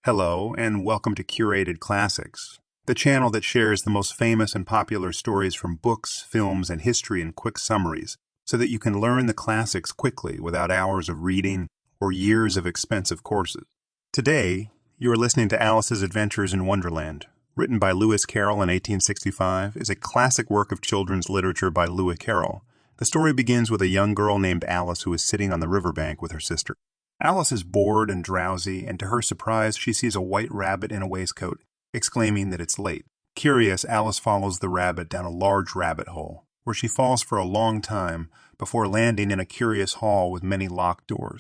Hello, and welcome to Curated Classics, the channel that shares the most famous and popular stories from books, films, and history in quick summaries, so that you can learn the classics quickly without hours of reading or years of expensive courses. Today, you are listening to Alice's Adventures in Wonderland, written by Lewis Carroll in 1865, is a classic work of children's literature by Lewis Carroll. The story begins with a young girl named Alice who is sitting on the riverbank with her sister. Alice is bored and drowsy, and to her surprise, she sees a white rabbit in a waistcoat, exclaiming that it's late. Curious, Alice follows the rabbit down a large rabbit hole, where she falls for a long time before landing in a curious hall with many locked doors.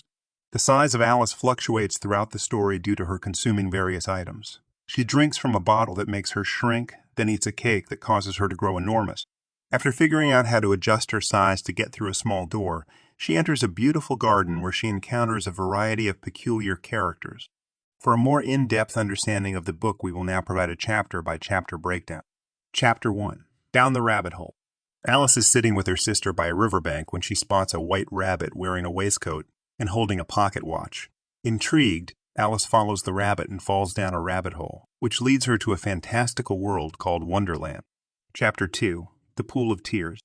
The size of Alice fluctuates throughout the story due to her consuming various items. She drinks from a bottle that makes her shrink, then eats a cake that causes her to grow enormous. After figuring out how to adjust her size to get through a small door, she enters a beautiful garden where she encounters a variety of peculiar characters. For a more in-depth understanding of the book, we will now provide a chapter-by-chapter breakdown. Chapter 1. Down the Rabbit Hole. Alice is sitting with her sister by a riverbank when she spots a white rabbit wearing a waistcoat and holding a pocket watch. Intrigued, Alice follows the rabbit and falls down a rabbit hole, which leads her to a fantastical world called Wonderland. Chapter 2. The Pool of Tears.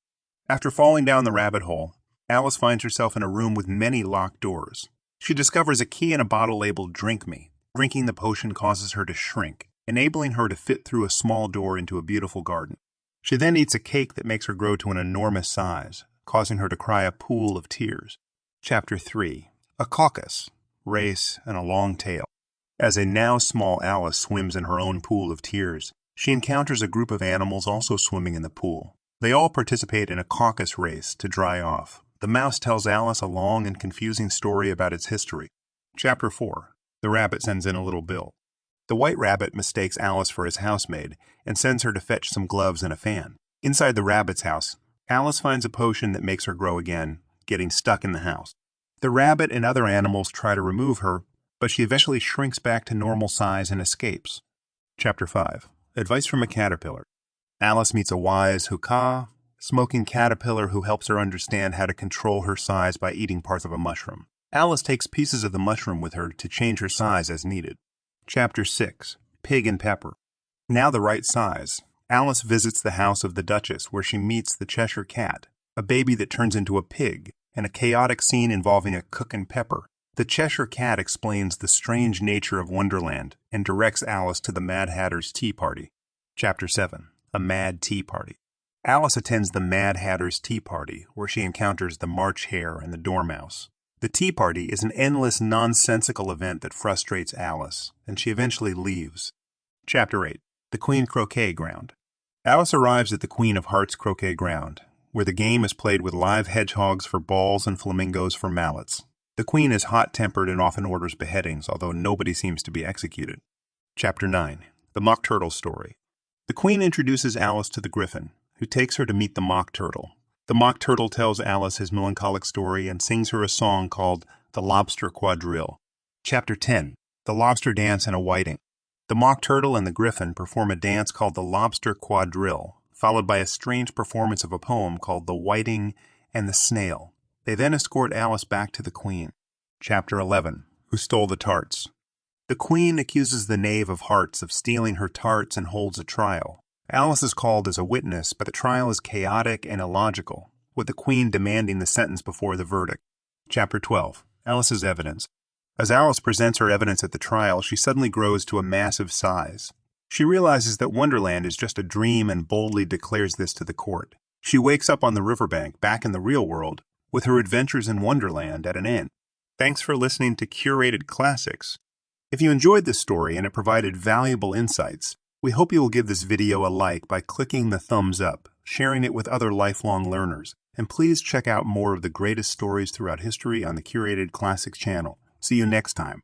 After falling down the rabbit hole, Alice finds herself in a room with many locked doors. She discovers a key in a bottle labeled "Drink Me." Drinking the potion causes her to shrink, enabling her to fit through a small door into a beautiful garden. She then eats a cake that makes her grow to an enormous size, causing her to cry a pool of tears. Chapter 3. A Caucus, Race, and a Long Tail. As a now small Alice swims in her own pool of tears, she encounters a group of animals also swimming in the pool. They all participate in a caucus race to dry off. The mouse tells Alice a long and confusing story about its history. Chapter 4. The rabbit sends in a little bill. The white rabbit mistakes Alice for his housemaid and sends her to fetch some gloves and a fan. Inside the rabbit's house, Alice finds a potion that makes her grow again, getting stuck in the house. The rabbit and other animals try to remove her, but she eventually shrinks back to normal size and escapes. Chapter 5. Advice from a Caterpillar. Alice meets a wise hookah, smoking caterpillar who helps her understand how to control her size by eating parts of a mushroom. Alice takes pieces of the mushroom with her to change her size as needed. Chapter 6. Pig and Pepper. Now the right size, Alice visits the house of the Duchess where she meets the Cheshire Cat, a baby that turns into a pig, and a chaotic scene involving a cook and Pepper. The Cheshire Cat explains the strange nature of Wonderland and directs Alice to the Mad Hatter's tea party. Chapter 7. A Mad Tea Party. Alice attends the Mad Hatter's tea party, where she encounters the March Hare and the Dormouse. The tea party is an endless, nonsensical event that frustrates Alice, and she eventually leaves. Chapter 8. The Queen Croquet Ground. Alice arrives at the Queen of Hearts Croquet Ground, where the game is played with live hedgehogs for balls and flamingos for mallets. The Queen is hot-tempered and often orders beheadings, although nobody seems to be executed. Chapter 9. The Mock Turtle Story. The Queen introduces Alice to the Griffin, who takes her to meet the Mock Turtle. The Mock Turtle tells Alice his melancholic story and sings her a song called The Lobster Quadrille. Chapter 10. The Lobster Dance and a Whiting. The Mock Turtle and the Griffin perform a dance called the Lobster Quadrille, followed by a strange performance of a poem called The Whiting and the Snail. They then escort Alice back to the Queen. Chapter 11. Who Stole the Tarts? The Queen accuses the Knave of Hearts of stealing her tarts and holds a trial. Alice is called as a witness, but the trial is chaotic and illogical, with the Queen demanding the sentence before the verdict. Chapter 12. Alice's Evidence. As Alice presents her evidence at the trial, she suddenly grows to a massive size. She realizes that Wonderland is just a dream and boldly declares this to the court. She wakes up on the riverbank, back in the real world, with her adventures in Wonderland at an end. Thanks for listening to Curated Classics. If you enjoyed this story and it provided valuable insights, we hope you will give this video a like by clicking the thumbs up, sharing it with other lifelong learners, and please check out more of the greatest stories throughout history on the Curated Classics channel. See you next time.